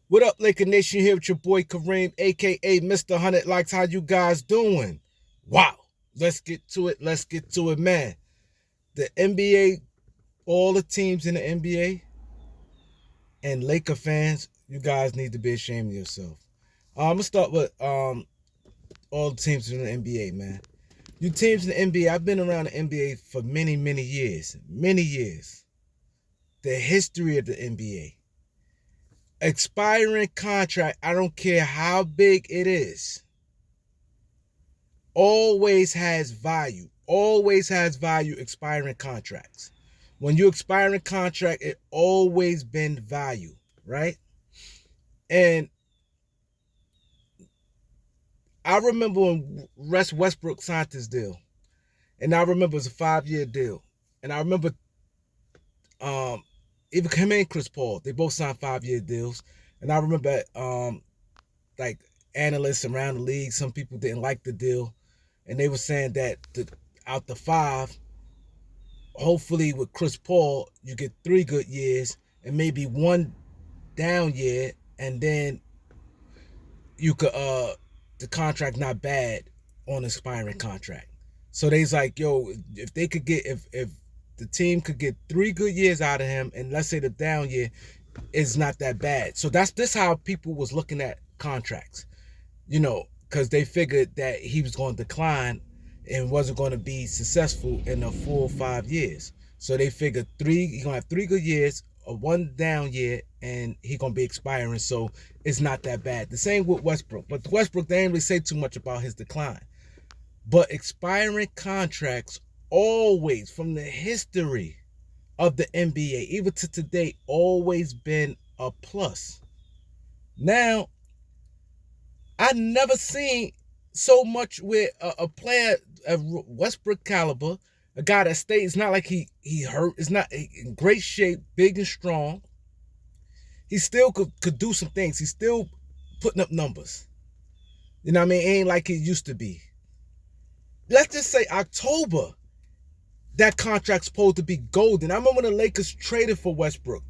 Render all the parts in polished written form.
What up, Laker Nation? Here with your boy Kareem, aka Mr. 100 Likes. How you guys doing? Wow. Let's get to it. Let's get to it, man. The NBA, all the teams in the NBA, and Laker fans, you guys need to be ashamed of yourself. I'm gonna start with all the teams in the NBA, man. You teams in the NBA, I've been around the NBA for many, many years. Many years. The history of the NBA. Expiring contract, I don't care how big it is, always has value. Always has value, expiring contracts. When you expire a contract, it always been value, right? And I remember when Russell Westbrook signed this deal. And I remember it was a 5-year deal. And I remember even him and Chris Paul, they both signed 5-year deals. And I remember like analysts around the league, some people didn't like the deal. And they were saying that out the 5, hopefully with Chris Paul, you get 3 good years and maybe 1 down year, and then you could the contract not bad on expiring contract. So they's like, yo, if they could get if the team could get 3 good years out of him, and let's say the down year is not that bad. So that's this how people was looking at contracts, because they figured that he was going to decline and wasn't going to be successful in a full 5 years. So they figured he's going to have 3 good years, a 1 down year, and he's going to be expiring. So it's not that bad. The same with Westbrook. But Westbrook, they didn't really say too much about his decline. But expiring contracts always, from the history of the NBA, even to today, always been a plus. Now, I never seen so much with a player of Westbrook caliber, a guy that stays. It's not like he hurt. It's not in great shape, big and strong. He still could do some things. He's still putting up numbers. You know what I mean? It ain't like it used to be. Let's just say October, that contract's supposed to be golden. I remember when the Lakers traded for Westbrook.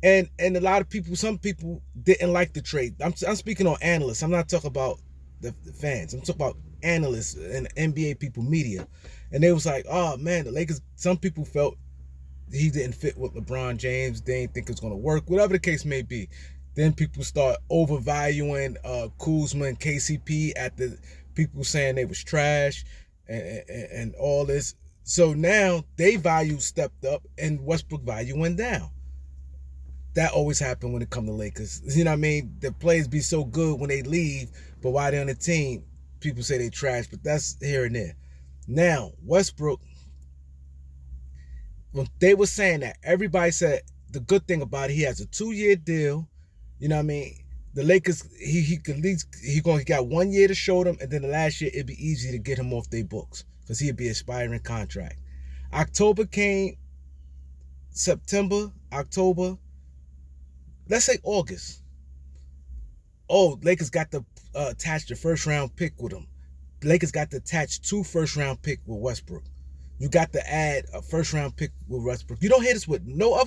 And a lot of people, some people didn't like the trade. I'm speaking on analysts. I'm not talking about the fans. I'm talking about analysts and NBA people, media. And they was like, oh man, the Lakers, some people felt he didn't fit with LeBron James. They didn't think it's going to work, whatever the case may be. Then people start overvaluing Kuzma and KCP at the people saying they was trash and all this. So now they value stepped up and Westbrook value went down. That always happened when it comes to Lakers. You know what I mean? The players be so good when they leave, but while they're on the team, people say they trash, but that's here and there. Now, Westbrook, when they were saying that, everybody said the good thing about it, he has a 2-year deal. You know what I mean? The Lakers, he could at least, he got 1 year to show them, and then the last year, it'd be easy to get him off their books because he'd be expiring contract. October came, September, October, let's say August. Oh, Lakers got to attach the first round pick with him. Lakers got to attach 2 first round pick with Westbrook. You got to add a first round pick with Westbrook. You don't hear this with no,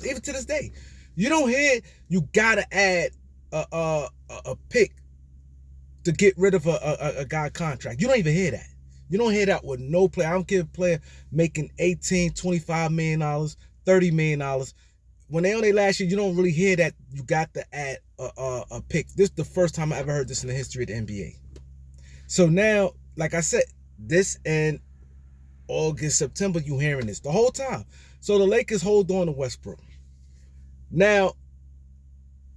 even to this day. You don't hear you gotta add a pick to get rid of a guy contract. You don't even hear that. You don't hear that with no player. I don't care if a player making $18, $25 million, $30 million. When they on their last year, you don't really hear that you got to add a pick. This is the first time I ever heard this in the history of the NBA. So now, like I said, this in August, September, you hearing this the whole time. So the Lakers hold on to Westbrook. Now,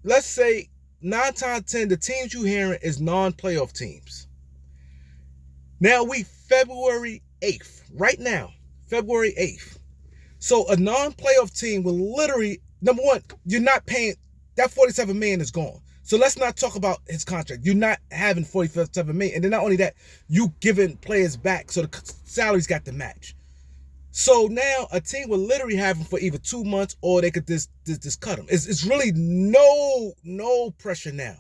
let's say 9 times 10, the teams you hearing is non-playoff teams. Now we February 8th, right now, February 8th. So a non-playoff team will literally, number one, you're not paying, that $47 million is gone. So let's not talk about his contract. You're not having $47 million. And then not only that, you giving players back, so the salaries got to match. So now a team will literally have him for either 2 months or they could just cut him. It's really no pressure now.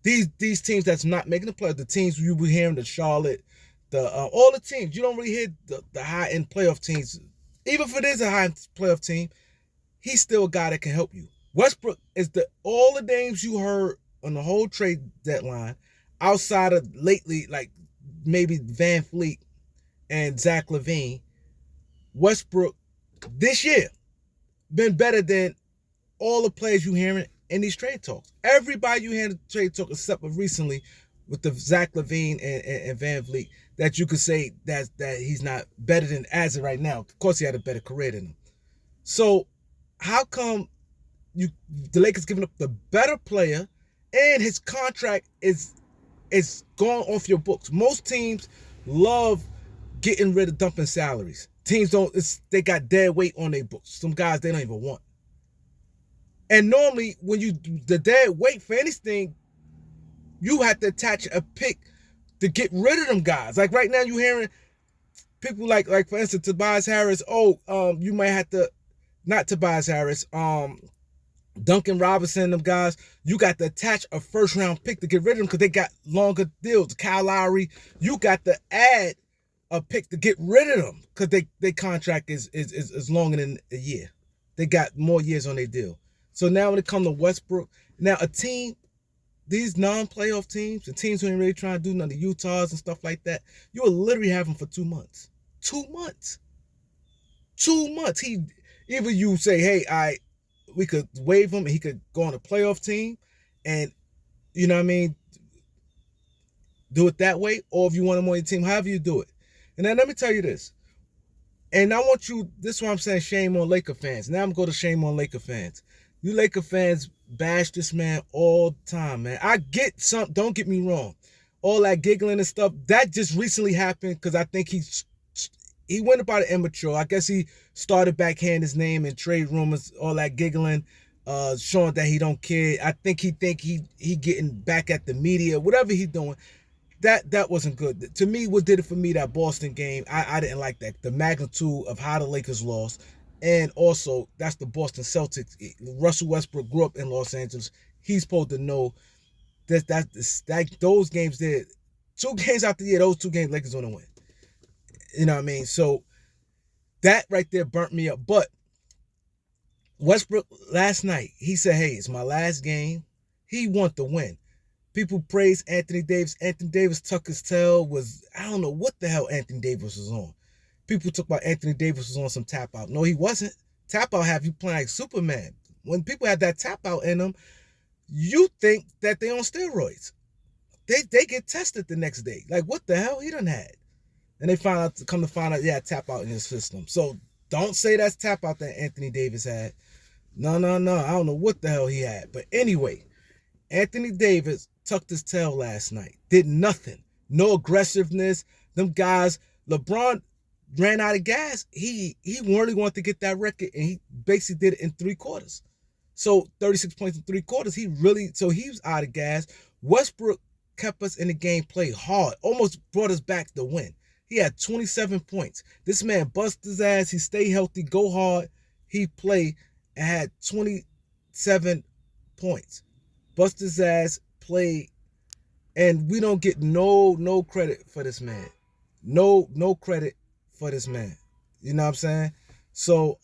These teams that's not making the playoffs, the teams you were hearing, the Charlotte, all the teams, you don't really hear the high-end playoff teams. Even if it is a high playoff team, he's still a guy that can help you. Westbrook is all the names you heard on the whole trade deadline, outside of lately, like maybe Van Fleet and Zach LaVine. Westbrook this year been better than all the players you hearing in these trade talks. Everybody you hear in the trade talk, except for recently with the Zach LaVine and Van Vliet, that you could say that he's not better than as of right now. Of course, he had a better career than him. So how come the Lakers giving up the better player and his contract is going off your books? Most teams love getting rid of dumping salaries. Teams don't. They got dead weight on their books. Some guys they don't even want. And normally, when you the dead weight for anything, you have to attach a pick to get rid of them guys. Like right now, you hearing people like for instance, Tobias Harris. You might have to not Tobias Harris. Duncan Robinson, them guys. You got to attach a first round pick to get rid of them because they got longer deals. Kyle Lowry, you got to add a pick to get rid of them because they contract is longer than a year. They got more years on their deal. So now when it comes to Westbrook, now a team, these non-playoff teams, the teams who ain't really trying to do nothing, the Utahs and stuff like that, you will literally have them for 2 months. 2 months. 2 months. Either you say, hey, we could waive him and he could go on a playoff team and, you know what I mean, do it that way, or if you want him on your team, however you do it. And then let me tell you this. And I want you, this is why I'm saying shame on Laker fans. Now I'm going to shame on Laker fans. You Laker fans bash this man all the time, man. I get some, don't get me wrong. All that giggling and stuff, that just recently happened because I think he went about it immature. I guess he started backhand his name and trade rumors, all that giggling, showing that he don't care. I think he getting back at the media, whatever he doing. That wasn't good. To me, what did it for me, that Boston game, I didn't like that. The magnitude of how the Lakers lost. And also, that's the Boston Celtics. Russell Westbrook grew up in Los Angeles. He's supposed to know that those games there, 2 games out the year, those 2 games, Lakers gonna win. You know what I mean? So that right there burnt me up. But Westbrook last night, he said, hey, it's my last game. He want to win. People praise Anthony Davis. Anthony Davis tucked his tail. I don't know what the hell Anthony Davis was on. People talk about Anthony Davis was on some tap out. No, he wasn't. Tap out have you playing like Superman. When people have that tap out in them, you think that they on steroids. They get tested the next day. Like, what the hell he done had? And they come to find out, yeah, tap out in his system. So don't say that's tap out that Anthony Davis had. No. I don't know what the hell he had. But anyway, Anthony Davis tucked his tail last night. Did nothing. No aggressiveness. Them guys, LeBron ran out of gas. He really wanted to get that record, and he basically did it in 3 quarters. So 36 points in 3 quarters. He was out of gas. Westbrook kept us in the game, played hard, almost brought us back to win. He had 27 points. This man busted his ass. He stayed healthy, go hard. He played and had 27 points. Busted his ass, played, and we don't get no credit for this man. No credit for this man. You know what I'm saying? So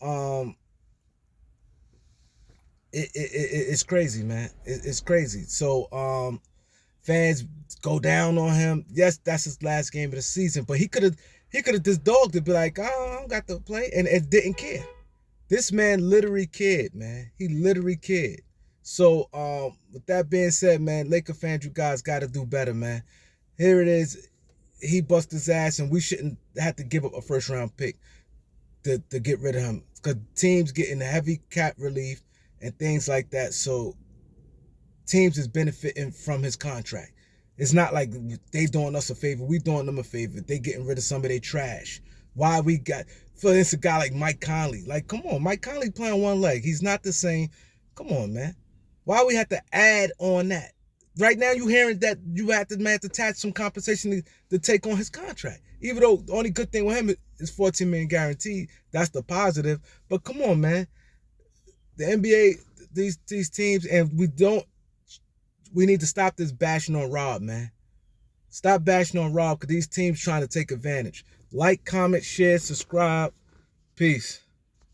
it's crazy, man. It's crazy. So fans go down on him. Yes, that's his last game of the season, but he could have just dogged it, be like, oh, I don't got to play, and didn't care. This man literally cared, man. He literally cared. So with that being said, man, Laker fans, you guys got to do better, man. Here it is. He busted his ass, and we shouldn't have to give up a first round pick to get rid of him, because teams getting heavy cap relief and things like that. So teams is benefiting from his contract. It's not like they doing us a favor. We doing them a favor. They getting rid of some of their trash. Why we got, for instance, a guy like Mike Conley. Like, come on, Mike Conley playing one leg. He's not the same. Come on, man. Why we have to add on that? Right now, you hearing that you have to attach some compensation to take on his contract. Even though the only good thing with him is $14 million guaranteed. That's the positive. But come on, man. The NBA, these teams, and we need to stop this bashing on Rob, man. Stop bashing on Rob, because these teams trying to take advantage. Like, comment, share, subscribe. Peace.